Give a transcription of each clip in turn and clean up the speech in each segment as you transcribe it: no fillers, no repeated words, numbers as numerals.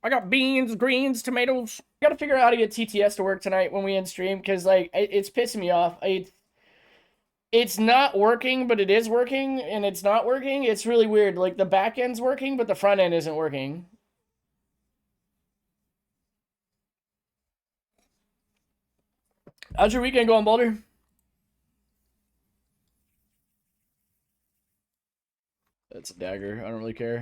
I got beans, greens, tomatoes. Gotta figure out how to get TTS to work tonight when we end stream, because like it's pissing me off. It's not working, but it is working, and it's not working. It's really weird. Like the back end's working, but the front end isn't working. How's your weekend going, Boulder? That's a dagger. I don't really care.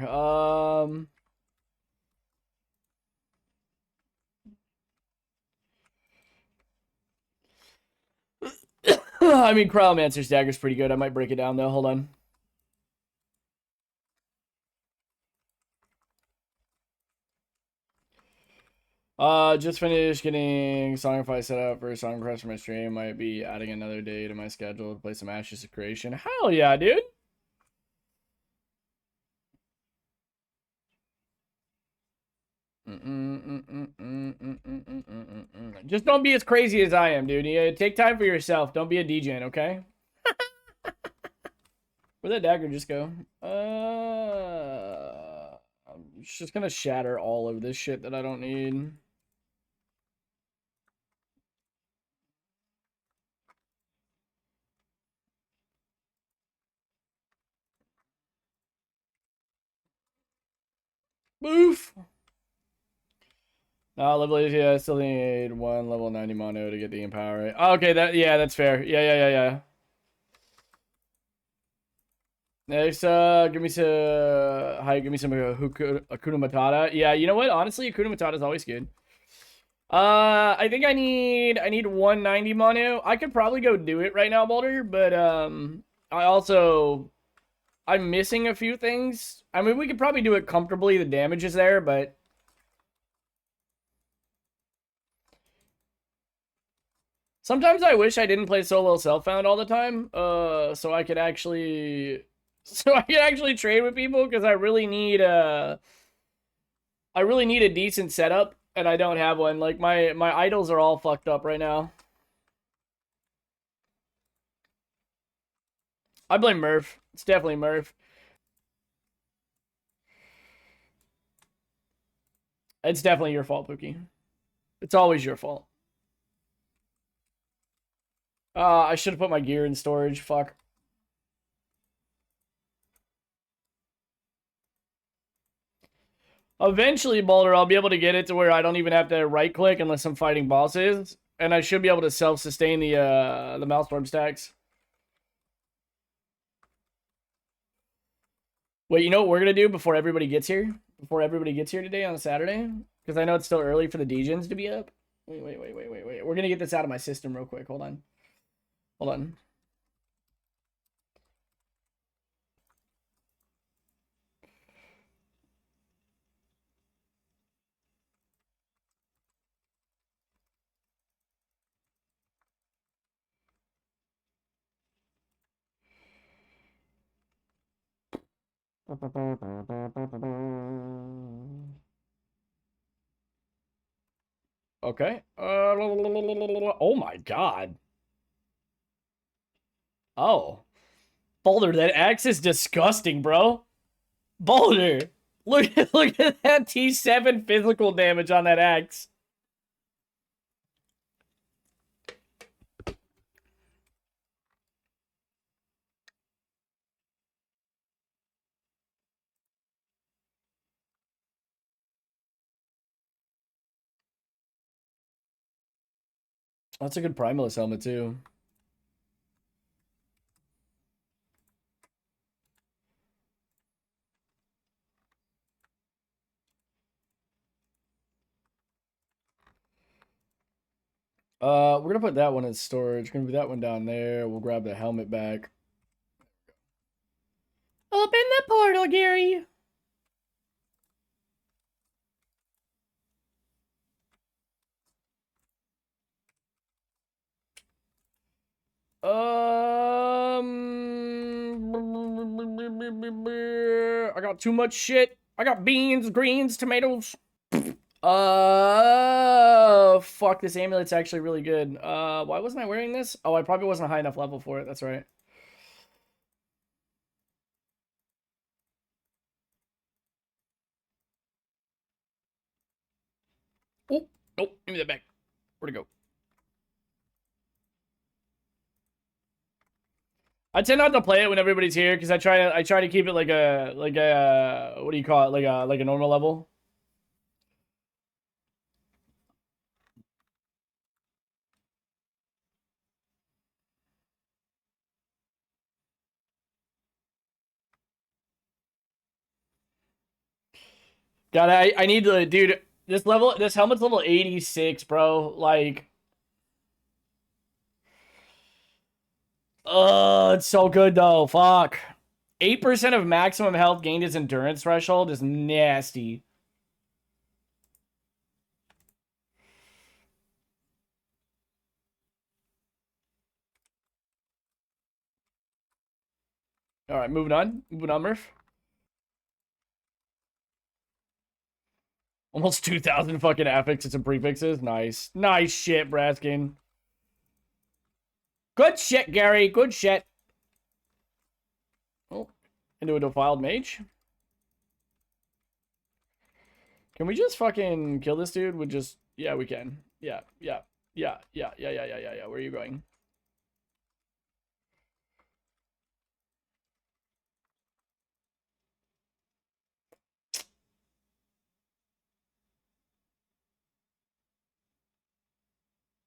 I mean, Cryomancer's dagger's pretty good. I might break it down though. Hold on. Just finished getting Songify set up for a song request for my stream. Might be adding another day to my schedule to play some Ashes of Creation. Hell yeah, dude. Just don't be as crazy as I am, dude. You take time for yourself. Don't be a DJ, okay? Where'd that dagger just go? I'm just gonna shatter all of this shit that I don't need. Boof. Level 80, yeah, I still need one level 90 mono to get the empower. Oh, okay, that's fair. Yeah. Next, give me some Hakuna Matata. Yeah, you know what? Honestly, Hakuna Matata is always good. I think I need 190 mono. I could probably go do it right now, Boulder, but I'm missing a few things. I mean, we could probably do it comfortably. The damage is there, but sometimes I wish I didn't play solo self-found all the time, so I could actually trade with people, because I really need a decent setup, and I don't have one. Like my idols are all fucked up right now. I blame Murph. It's definitely Murph. It's definitely your fault, Pookie. It's always your fault. I should have put my gear in storage. Fuck. Eventually, Boulder, I'll be able to get it to where I don't even have to right click unless I'm fighting bosses, and I should be able to self sustain the Maelstrom stacks. Wait, you know what we're gonna do before everybody gets here? Before everybody gets here today on Saturday, because I know it's still early for the Degens to be up. Wait. We're gonna get this out of my system real quick. Hold on. Hold on. Okay. Oh my god. Oh. Boulder, that axe is disgusting, bro. Boulder. Look at that T7 physical damage on that axe. That's a good Primalist helmet, too. We're gonna put that one in storage. Gonna put that one down there. We'll grab the helmet back. Open the portal, Gary. I got too much shit. I got beans, greens, tomatoes. Fuck, this amulet's actually really good. Why wasn't I wearing this? Oh, I probably wasn't a high enough level for it. That's right. Oh, nope. Give me that back. Where'd it go? I tend not to play it when everybody's here because I try to keep it like a what do you call it, like a normal level. God, I need to, dude. This helmet's level 86, bro. Like, it's so good though. Fuck. 8% of maximum health gained is endurance threshold is nasty. All right, moving on. Moving on, Murph. Almost 2,000 fucking affixes and prefixes. Nice. Nice shit, Braskin. Good shit, Gary. Good shit. Oh, into a defiled mage. Can we just fucking kill this dude with just... Yeah, we can. Yeah. Where are you going?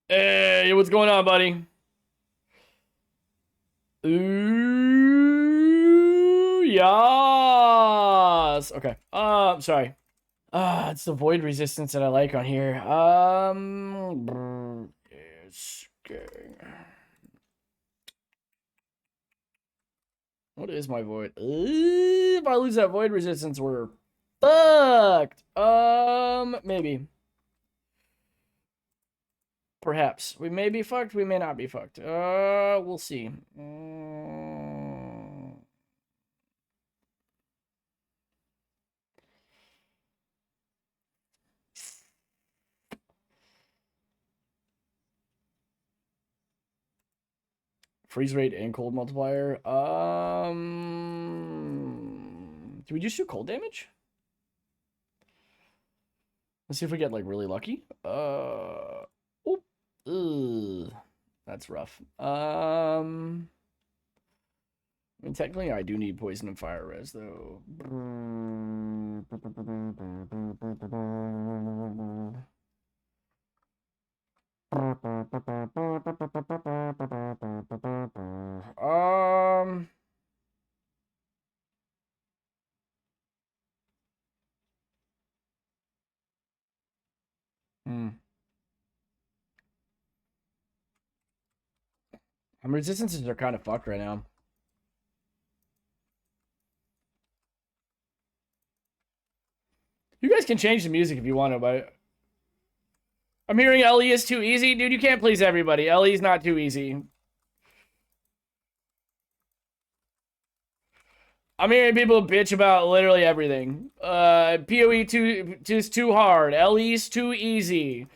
Hey, what's going on, buddy? Ooh, yes. Okay. Sorry. It's the void resistance that I like on here. What is my void? If I lose that void resistance, we're fucked. Maybe. Perhaps. We may be fucked, we may not be fucked. We'll see. Freeze rate and cold multiplier. Do we just do cold damage? Let's see if we get like really lucky. That's rough. I mean, technically, I do need poison and fire res though. Resistances are kind of fucked right now. You guys can change the music if you want to, but I'm hearing LE is too easy. Dude, you can't please everybody. LE's not too easy. I'm hearing people bitch about literally everything. PoE too hard. LE's too easy.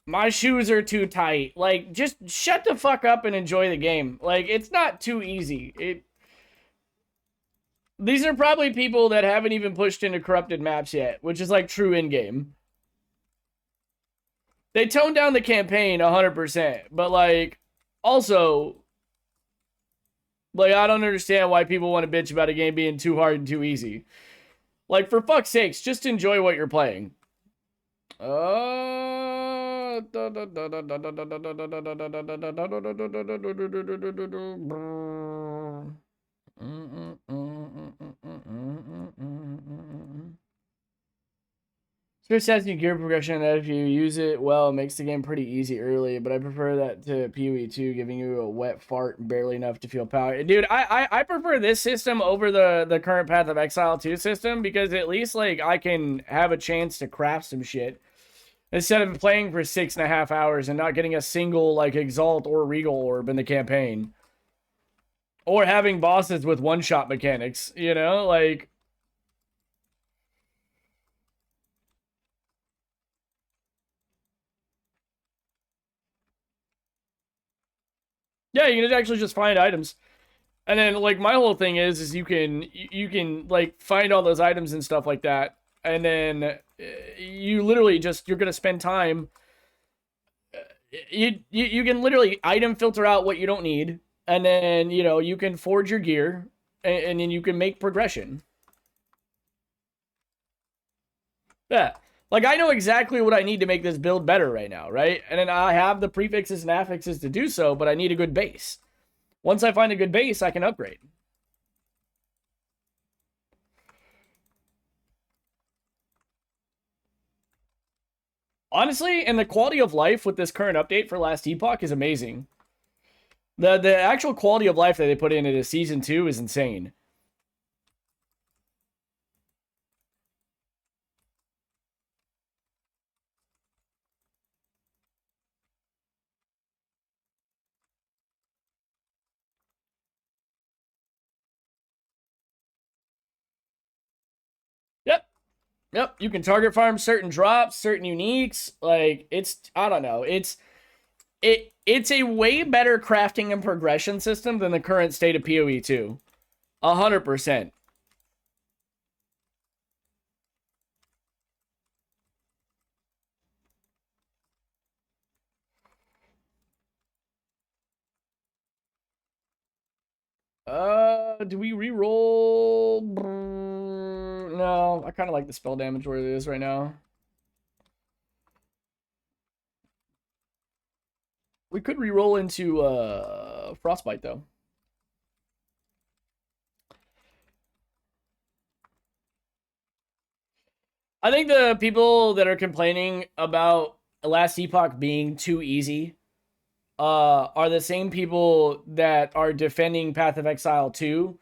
My shoes are too tight. Like, just shut the fuck up and enjoy the game. Like, it's not too easy. These are probably people that haven't even pushed into corrupted maps yet, which is like true in-game. They toned down the campaign 100%, but like, also, like, I don't understand why people want to bitch about a game being too hard and too easy. Like, for fuck's sakes, just enjoy what you're playing. Switch has new gear progression that if you use it well, it makes the game pretty easy early, but I prefer that to PoE 2, giving you a wet fart and barely enough to feel power. Dude, I prefer this system over the current Path of Exile 2 system because at least, like, I can have a chance to craft some shit instead of playing for 6.5 hours and not getting a single, like, Exalt or Regal Orb in the campaign. Or having bosses with one-shot mechanics, you know? Like... Yeah, you can actually just find items. And then, like, my whole thing is you can like, find all those items and stuff like that. and then you literally just you're gonna spend time. You can literally item filter out what you don't need, and then you can forge your gear, and then you can make progression. Yeah. Like, I know exactly what I need to make this build better right now, right? And then I have the prefixes and affixes to do so, but I need a good base. Once I find a good base, I can upgrade. Honestly, and the quality of life with this current update for last Epoch is amazing. The actual quality of life that they put in into Season 2 is insane. Yep. Yep. You can target farm certain drops, certain uniques. Like, I don't know. It's a way better crafting and progression system than the current state of PoE 2. 100%. Do we re-roll? No, I kind of like the spell damage where it is right now. We could re-roll into Frostbite, though. I think the people that are complaining about Last Epoch being too easy are the same people that are defending Path of Exile 2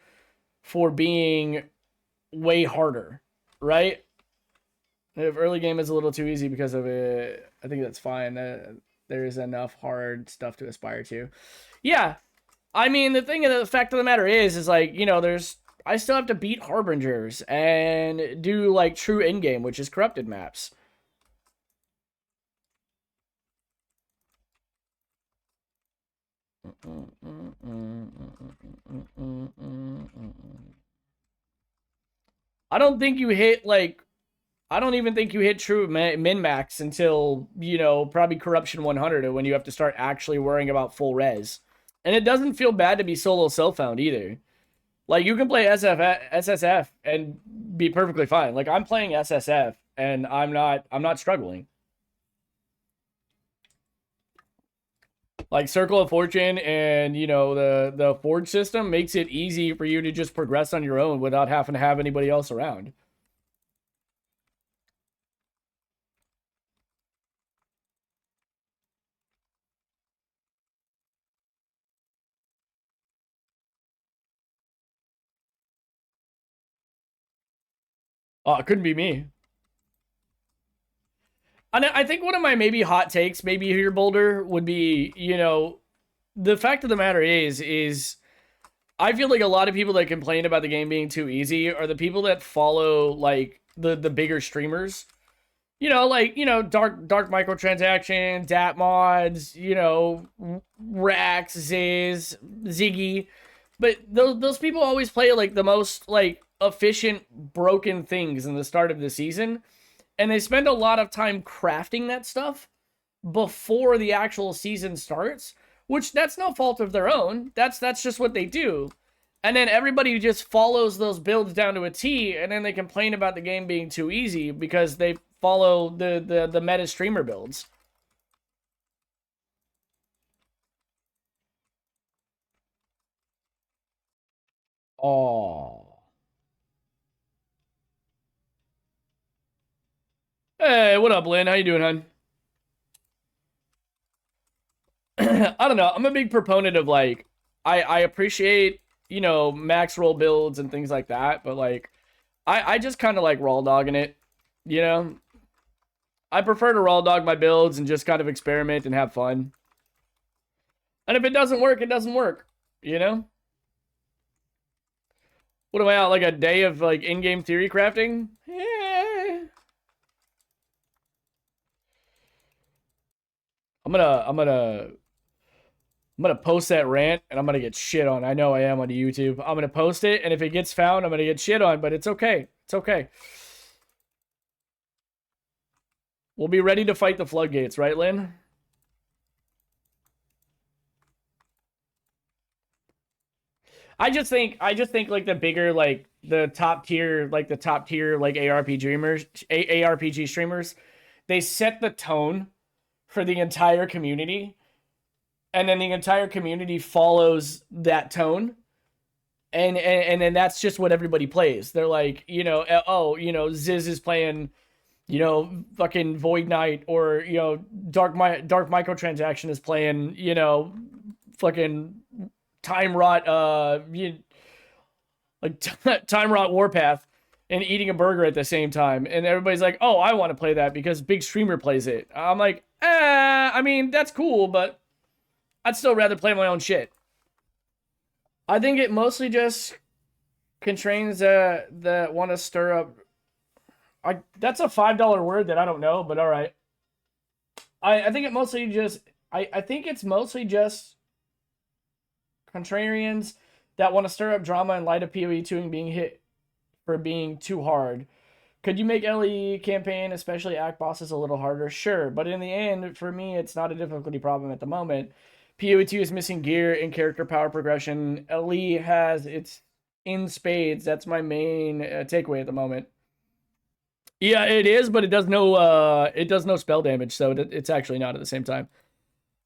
for being way harder, right? If early game is a little too easy because of it, I think that's fine. There is enough hard stuff to aspire to. Yeah, I mean, the fact of the matter is like, I still have to beat Harbingers and do like true in-game, which is corrupted maps. I don't think you hit like I don't even think you hit true min-max until, probably Corruption 100 when you have to start actually worrying about full res. And it doesn't feel bad to be solo self-found either. Like, you can play SSF and be perfectly fine. Like, I'm playing SSF and I'm not struggling. Like, Circle of Fortune and, the Forge system makes it easy for you to just progress on your own without having to have anybody else around. Oh, it couldn't be me. I think one of my maybe hot takes, maybe here, Boulder, would be, the fact of the matter is I feel like a lot of people that complain about the game being too easy are the people that follow like the bigger streamers. Dark microtransaction, DAP mods, Rax, Ziz, Ziggy. But those people always play like the most like efficient broken things in the start of the season. And they spend a lot of time crafting that stuff before the actual season starts, which that's no fault of their own. That's just what they do. And then everybody just follows those builds down to a T, and then they complain about the game being too easy because they follow the meta streamer builds. Oh. Hey, what up, Lynn? How you doing, hon? I don't know. I'm a big proponent of like I appreciate, max roll builds and things like that, but like I just kind of like raw dogging it, you know? I prefer to raw dog my builds and just kind of experiment and have fun. And if it doesn't work, it doesn't work, you know? What am I out like a day of like in-game theory crafting? Yeah. I'm gonna post that rant and I'm gonna get shit on. I know I am on YouTube. I'm gonna post it, and if it gets found, I'm gonna get shit on, but it's okay. It's okay. We'll be ready to fight the floodgates, right, Lynn? I just think like the bigger, like the top tier, like ARPG streamers, they set the tone for the entire community, and then the entire community follows that tone. And then that's just what everybody plays. They're like, oh, Ziz is playing, fucking Void Knight, or Dark Microtransaction is playing, fucking Time Rot, Time Rot Warpath, and eating a burger at the same time, and everybody's like, oh, I want to play that because big streamer plays it. I'm like, I mean, that's cool, but I'd still rather play my own shit. I think it mostly just constrains that want to stir up. That's a $5 word that I don't know, but all right. I think it mostly just I think it's mostly just contrarians that want to stir up drama in light of PoE 2 being hit for being too hard. Could you make LE campaign, especially act bosses, a little harder? Sure, but in the end, for me, it's not a difficulty problem at the moment. PoE 2 is missing gear and character power progression. LE has its in spades. That's my main takeaway at the moment. Yeah, it is, but it does no spell damage, so it's actually not at the same time.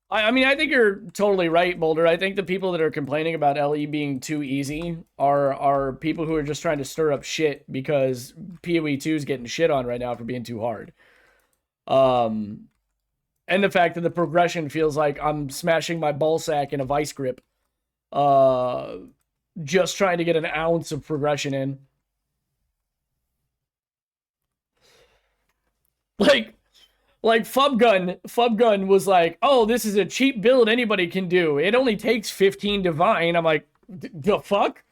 I mean, I think you're totally right, Boulder. I think the people that are complaining about LE being too easy are people who are just trying to stir up shit because PoE 2 is getting shit on right now for being too hard. And the fact that the progression feels like I'm smashing my ball sack in a vice grip. Just trying to get an ounce of progression in. Like Fubgun was like, oh, this is a cheap build anybody can do. It only takes 15 divine. I'm like, the fuck?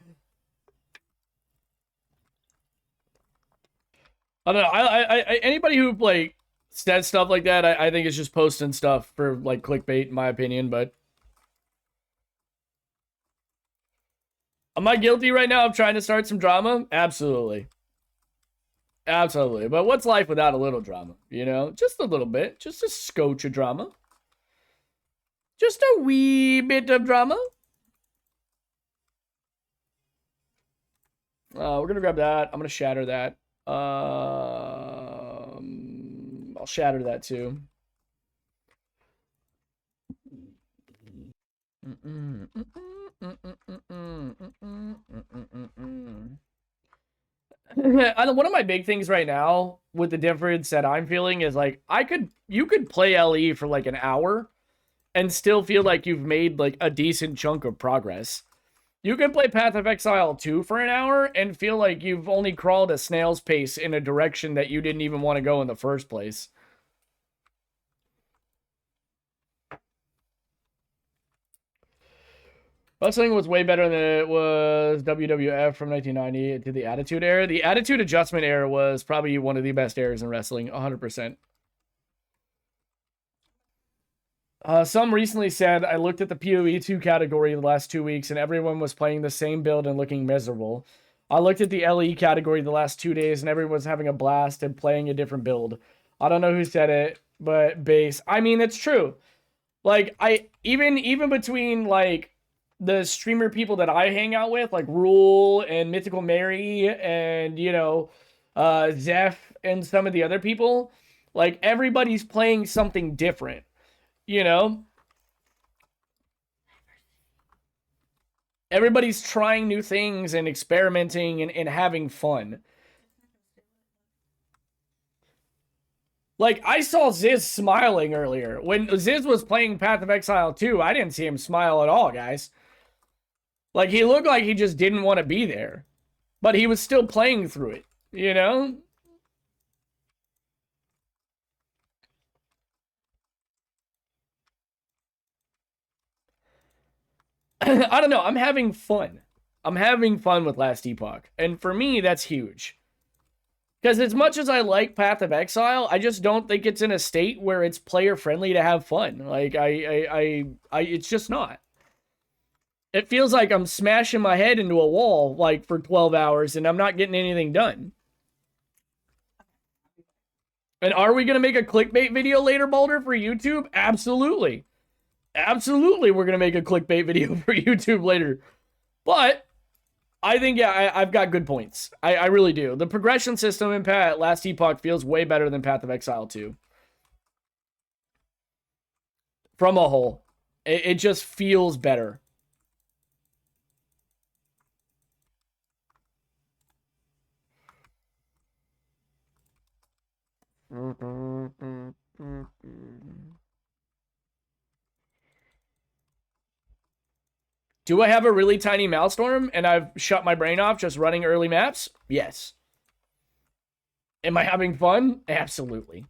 I don't know. I anybody who like says stuff like that, I think it's just posting stuff for like clickbait, in my opinion. But am I guilty right now of trying to start some drama? Absolutely. Absolutely. But what's life without a little drama? Just a little bit. Just a scotch of drama. Just a wee bit of drama. We're going to grab that. I'm going to shatter that. I'll shatter that too. One of my big things right now with the difference that I'm feeling is like you could play LE for like an hour and still feel like you've made like a decent chunk of progress. You can play Path of Exile 2 for an hour and feel like you've only crawled a snail's pace in a direction that you didn't even want to go in the first place. Wrestling was way better than it was WWF from 1990 to the Attitude Era. The Attitude Adjustment Era was probably one of the best eras in wrestling, 100%. Some recently said, I looked at the PoE 2 category the last 2 weeks and everyone was playing the same build and looking miserable. I looked at the LE category the last 2 days and everyone was having a blast and playing a different build. I don't know who said it, but base. I mean, it's true. Like, even between, like, the streamer people that I hang out with, like Rule and Mythical Mary and, Zeph and some of the other people, like, everybody's playing something different. Everybody's trying new things and experimenting and having fun. Like, I saw Ziz smiling earlier. When Ziz was playing Path of Exile 2, I didn't see him smile at all, guys. Like, he looked like he just didn't want to be there. But he was still playing through it, I don't know. I'm having fun. I'm having fun with Last Epoch. And for me, that's huge. Because as much as I like Path of Exile, I just don't think it's in a state where it's player friendly to have fun. Like, it's just not. It feels like I'm smashing my head into a wall, like, for 12 hours and I'm not getting anything done. And are we going to make a clickbait video later, Boulder, for YouTube? Absolutely. Absolutely, we're going to make a clickbait video for YouTube later. But I think, yeah, I've got good points. I really do. The progression system in Last Epoch feels way better than Path of Exile 2. From a whole. It just feels better. Do I have a really tiny Maelstrom and I've shut my brain off just running early maps? Yes. Am I having fun? Absolutely.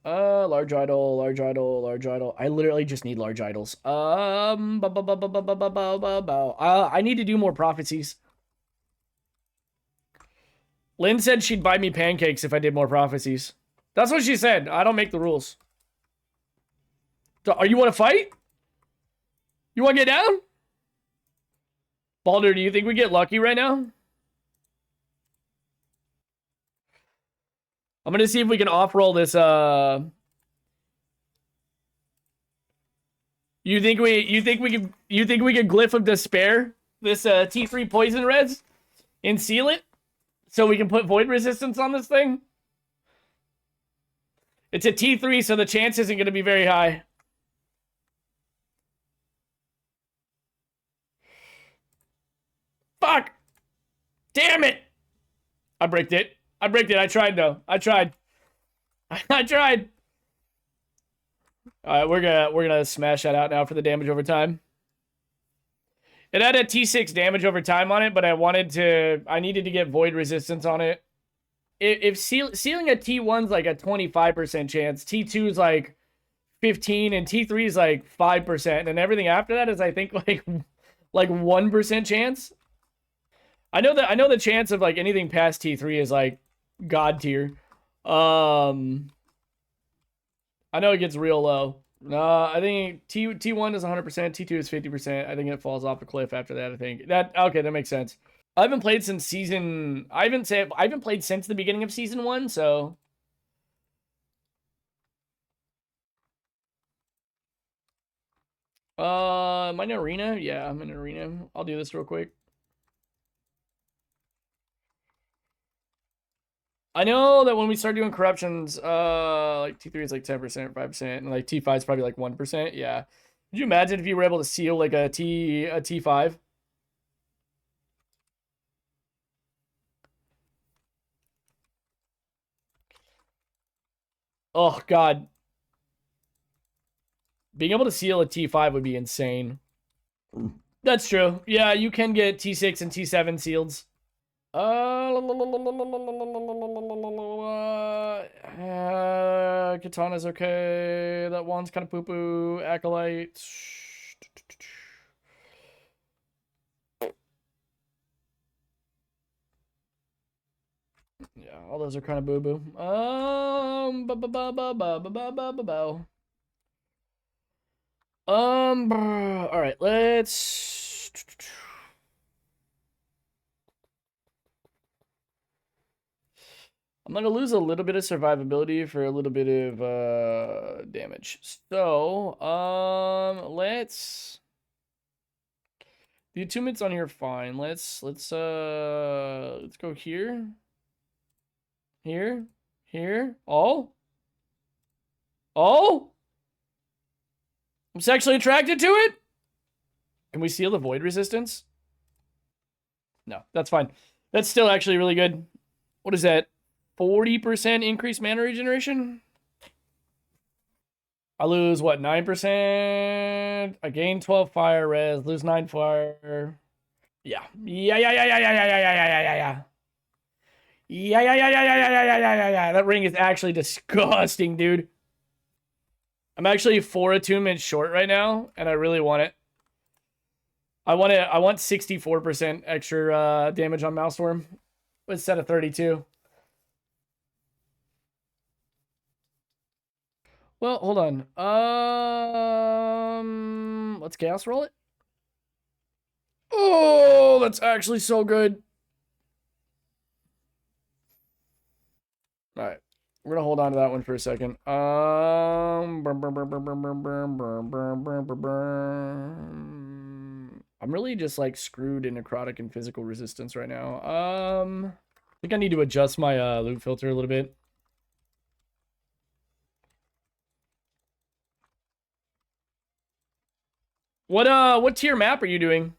Large idol, large idol, large idol. I literally just need large idols. I need to do more prophecies. Lynn said she'd buy me pancakes if I did more prophecies. That's what she said. I don't make the rules. Are you want to fight? You want to get down? Baldur, do you think we get lucky right now? I'm gonna see if we can off-roll this, You think we could Glyph of Despair this T3 poison res and seal it so we can put void resistance on this thing? It's a T3, so the chance isn't gonna be very high. Fuck! Damn it! I bricked it. I tried though. I tried. I tried. All right, we're gonna smash that out now for the damage over time. It had a T6 damage over time on it, but I needed to get void resistance on it. If sealing a T1's like a 25% chance, T2 is like 15, and T3 is like 5%, and everything after that is I think like 1% chance. I know the chance of like anything past T3 is like god tier. I know it gets real low. No, I think T1 is 100%, T2 is 50%. I think it falls off a cliff after that, I think. Okay, that makes sense. I haven't played since season I haven't played since the beginning of season 1, so am I in arena? Yeah, I'm in arena. I'll do this real quick. I know that when we start doing corruptions, like T3 is like 10%, 5%, and like T5 is probably like 1%. Yeah. Could you imagine if you were able to seal like a T5? Oh god. Being able to seal a T5 would be insane. That's true. Yeah, you can get T6 and T7 sealed. Katana's okay. That one's kind of poo-poo. Acolyte. Yeah, all those are kind of boo-boo. All right, let's... I'm going to lose a little bit of survivability for a little bit of damage. So, let's... The attunements on here fine. Let's go here. Here. Here. Oh. Oh. I'm sexually attracted to it. Can we seal the void resistance? No, that's fine. That's still actually really good. What is that? 40% increased mana regeneration? I lose, what, 9%? I gain 12 fire res, lose 9 fire. Yeah. Yeah. That ring is actually disgusting, dude. I'm actually 4 attunements short right now, and I really want it. I want 64% extra damage on Maelstrom instead of 32. Well, hold on. Let's chaos roll it. Oh, that's actually so good. All right. We're gonna hold on to that one for a second. I'm really just like screwed in necrotic and physical resistance right now. I think I need to adjust my loot filter a little bit. What tier map are you doing?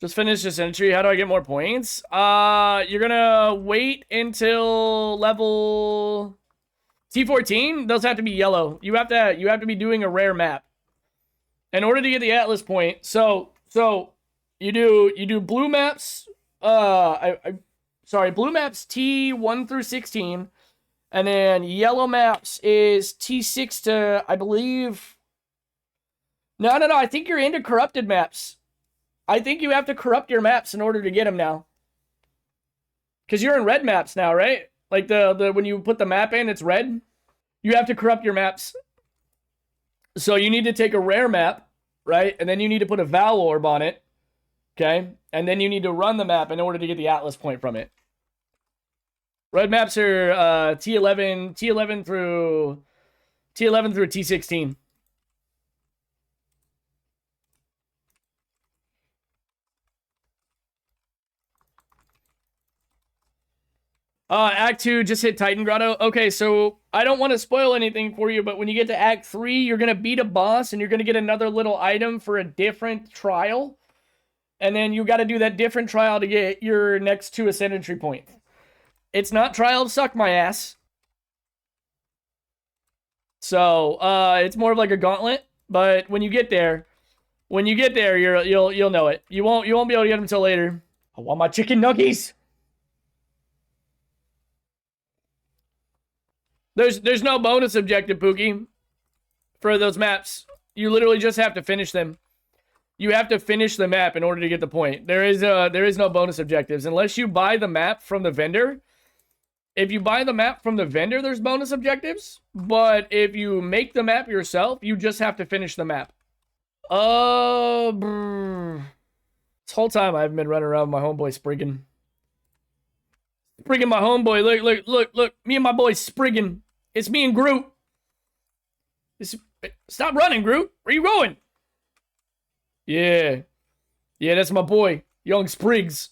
Just finish this entry. How do I get more points? You're gonna wait until level T14. Those have to be yellow. You have to be doing a rare map in order to get the Atlas point. So you do blue maps. Blue maps T1 through 16, and then yellow maps is T6 to, I believe. No. I think you're into corrupted maps. I think you have to corrupt your maps in order to get them now. Because you're in red maps now, right? Like the when you put the map in, it's red. You have to corrupt your maps. So you need to take a rare map, right? And then you need to put a Val orb on it. Okay? And then you need to run the map in order to get the Atlas point from it. Red maps are T11 through T16. Act 2 just hit Titan Grotto. Okay, so I don't want to spoil anything for you, but when you get to Act 3, you're going to beat a boss, and you're going to get another little item for a different trial. And then you got to do that different trial to get your next 2 Ascendancy points. It's not Trial of Suck My Ass. So, it's more of like a gauntlet. But when you get there, you'll know it. You won't be able to get them until later. I want my chicken nuggies. There's no bonus objective, Pookie, for those maps. You literally just have to finish them. You have to finish the map in order to get the point. There is no bonus objectives unless you buy the map from the vendor. If you buy the map from the vendor, there's bonus objectives. But if you make the map yourself, you just have to finish the map. This whole time I've been running around with my homeboy Spriggan. Spriggan, my homeboy. Look. Me and my boy Spriggan. It's me and Groot. Stop running, Groot. Where you going? Yeah, that's my boy, Young Spriggs.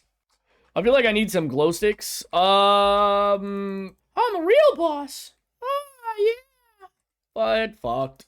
I feel like I need some glow sticks. I'm a real boss. Oh, yeah. But fucked.